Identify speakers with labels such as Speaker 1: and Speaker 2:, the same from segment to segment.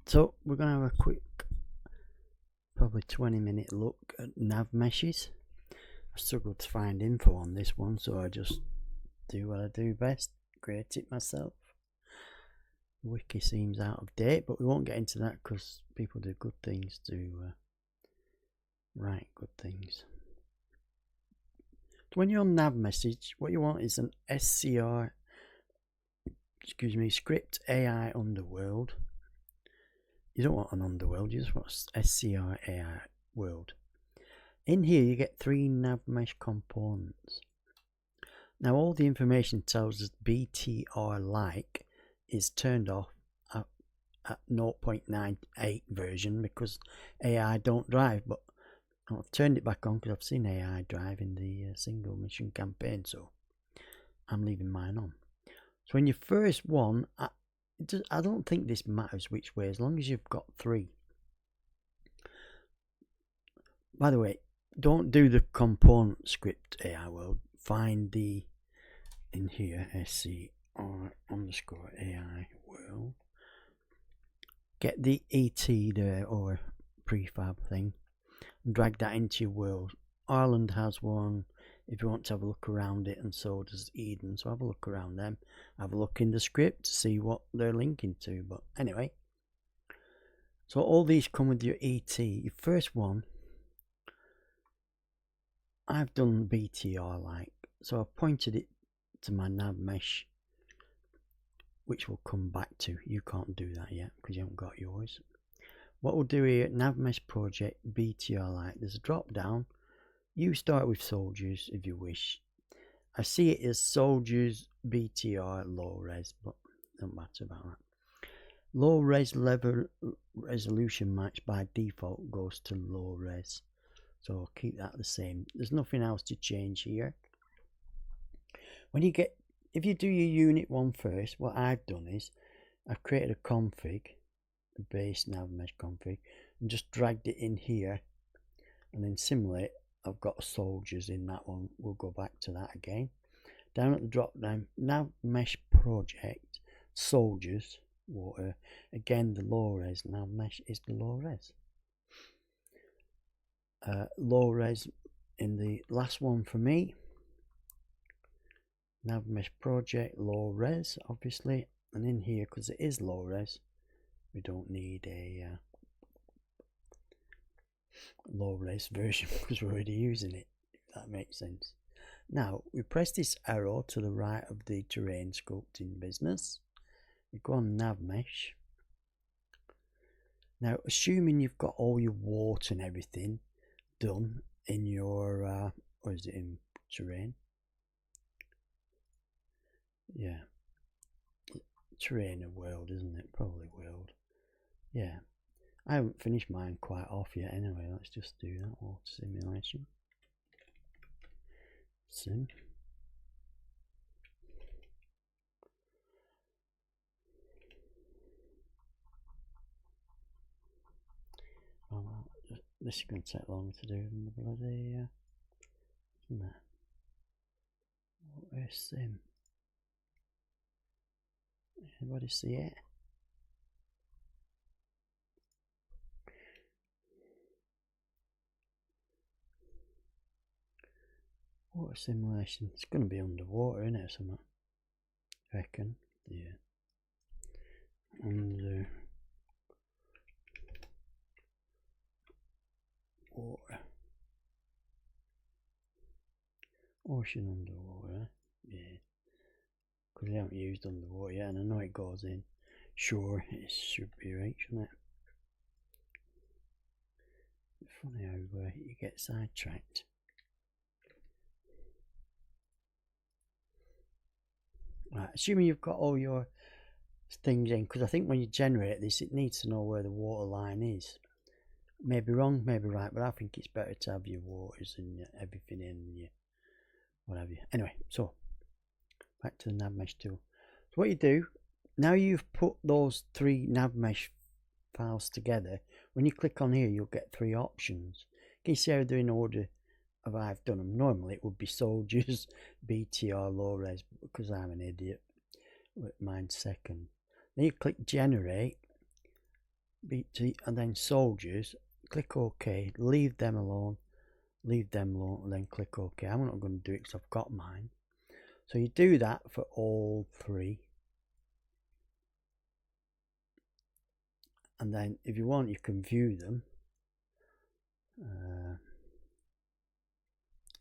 Speaker 1: So we're going to have a quick, probably 20-minute look at Navmeshes. I struggled to find info on this one, so I just do what I do best, create it myself. The wiki seems out of date, but we won't get into that because people do good things to write good things. So when you're on Navmesh, what you want is an script AI underworld. You don't want an underworld, you just want SCR AI world. In here you get 3 Navmesh components. Now all the information tells us BTR like is turned off at 0.98 version because AI don't drive, but I've turned it back on because I've seen AI drive in the single mission campaign, so I'm leaving mine on. So when you first one, I don't think this matters which way, as long as you've got 3. By the way, don't do the component script AI world. Find the, in here, SCR underscore AI world. Get the ET there, or prefab thing, and drag that into your world. Ireland has one if you want to have a look around it, and so does Eden, so have a look around them. Have a look in the script to see what they're linking to, but anyway. So all these come with your ET. Your first one, I've done BTR like, so I've pointed it to my Navmesh, which we'll come back to. You can't do that yet because you haven't got yours. What we'll do here, Navmesh project BTR like, there's a drop down. You start with soldiers if you wish. I see it as soldiers BTR low res, but don't matter about that. Low res level resolution match by default goes to low res, so I'll keep that the same. There's nothing else to change here. When you get, if you do your unit one first, what I've done is I've created a config, a base Navmesh config, and just dragged it in here, and then similarly I've got soldiers in that one. We'll go back to that again. Down at the drop down, Navmesh project soldiers water, again the low res. Navmesh is the low res. Low res in the last one for me. Navmesh project low res, obviously, and in here, because it is low res, we don't need a low res version because we're already using it, if that makes sense. Now we press this arrow to the right of the terrain sculpting business. We go on Navmesh. Now assuming you've got all your water and everything done in your or is it in terrain? Yeah, terrain or world, isn't it? Probably world. Yeah, I haven't finished mine quite off yet anyway. Let's just do that. Water simulation. Sim. Oh, well, this is going to take longer to do than the bloody isn't it? Where's Sim? Anybody see it? Water simulation. It's going to be underwater, isn't it? Something. I reckon. Yeah. Under water. Ocean underwater. Yeah. Because we haven't used underwater yet, and I know it goes in. Sure, it should be right, shouldn't it? It's funny how you get sidetracked. Right, assuming you've got all your things in, because I think when you generate this, it needs to know where the water line is. Maybe wrong, maybe right, but I think it's better to have your waters and your everything in, your what have you. Anyway, so back to the Navmesh tool. So what you do, now you've put those 3 Navmesh files together, when you click on here, you'll get 3 options. Can you see how they're in order of I've done them? Normally it would be soldiers, BTR, low res, because I'm an idiot. Mine's second. Then you click generate, BT, and then soldiers. Click OK, leave them alone, and then click OK. I'm not going to do it because I've got mine. So you do that for all three. And then if you want, you can view them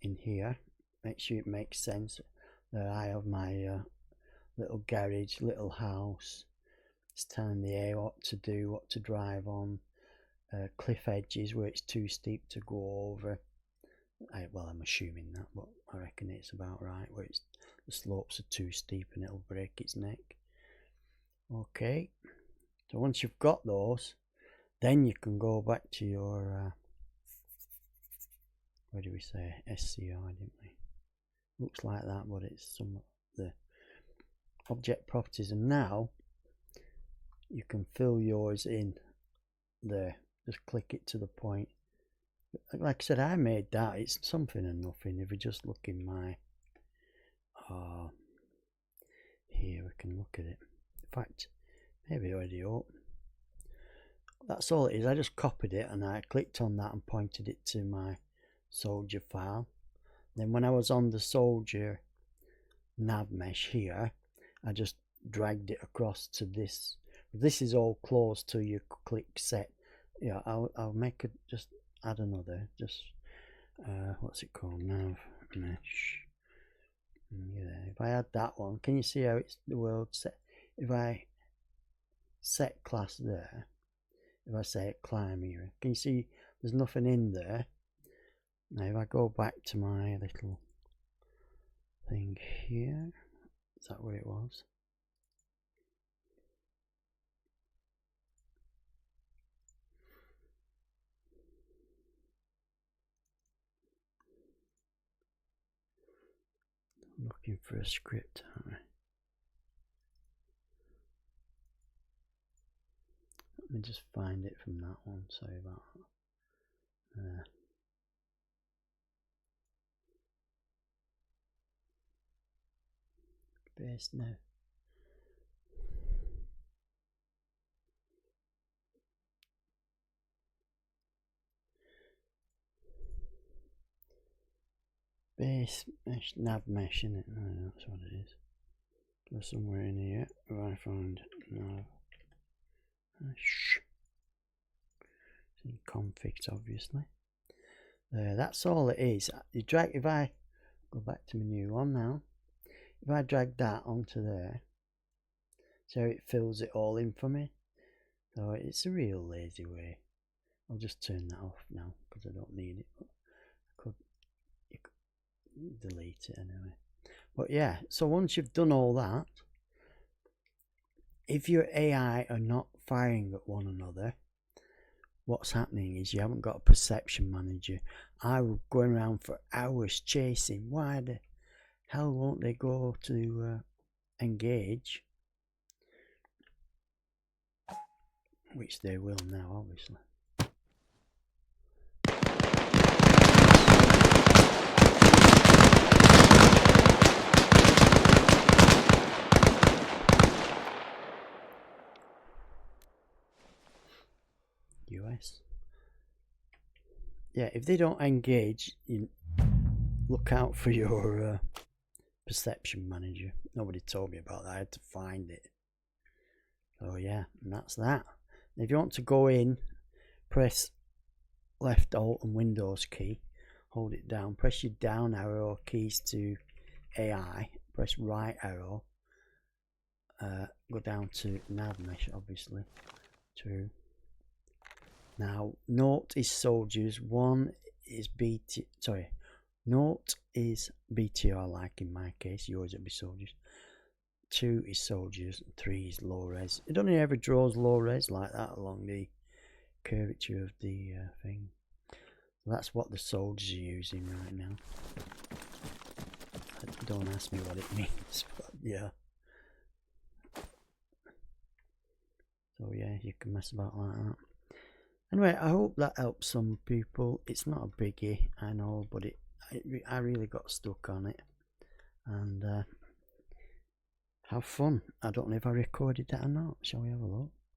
Speaker 1: in here. Make sure it makes sense. There I have my little garage, little house. It's telling the air what to do, what to drive on. Cliff edges where it's too steep to go over. Well, I'm assuming that, but I reckon it's about right, where the slopes are too steep and it'll break its neck. Okay, so once you've got those, then you can go back to your what do we say, SCR, didn't we? Looks like that, but it's some the object properties, and now you can fill yours in there. Just click it to the point. Like I said, I made that. It's something and nothing. If we just look in my here, we can look at it. In fact, maybe already up. That's all it is. I just copied it and I clicked on that and pointed it to my soldier file. Then when I was on the soldier Navmesh here, I just dragged it across to this. This is all closed till you click set. Yeah, I'll make it, just add another, just what's it called, Navmesh. Yeah, if I add that one, can you see how it's the world set? If I set class there, if I say climb here, can you see there's nothing in there? Now if I go back to my little thing here, is that where it was? I'm looking for a script, aren't I? Let me just find it from that one. Sorry about that. Base now. Base mesh, nav mesh, isn't it? No, that's what it is. Go somewhere in here where I find nav mesh. Configs, obviously. There, that's all it is. You drag, if I go back to my new one now, if I drag that onto there, so it fills it all in for me. So it's a real lazy way. I'll just turn that off now because I don't need it. But you could delete it anyway. But yeah, so once you've done all that, if your AI are not firing at one another, what's happening is you haven't got a perception manager. I was going around for hours chasing. Why the hell won't they go to engage? Which they will now, obviously. US. Yeah, if they don't engage, you look out for your perception manager. Nobody told me about that. I had to find it. So yeah, and that's that. If you want to go in, press left Alt and Windows key, hold it down, press your down arrow keys to AI, press right arrow, go down to Navmesh, obviously. 2. Now, note is soldiers, 1 is BT, sorry, note is BTR, like in my case, yours would be soldiers. 2 is soldiers, 3 is low res. It only ever draws low res like that along the curvature of the thing. So that's what the soldiers are using right now. Don't ask me what it means, but yeah. So yeah, you can mess about like that. Anyway, I hope that helps some people. It's not a biggie, I know, but I really got stuck on it. And have fun. I don't know if I recorded that or not. Shall we have a look?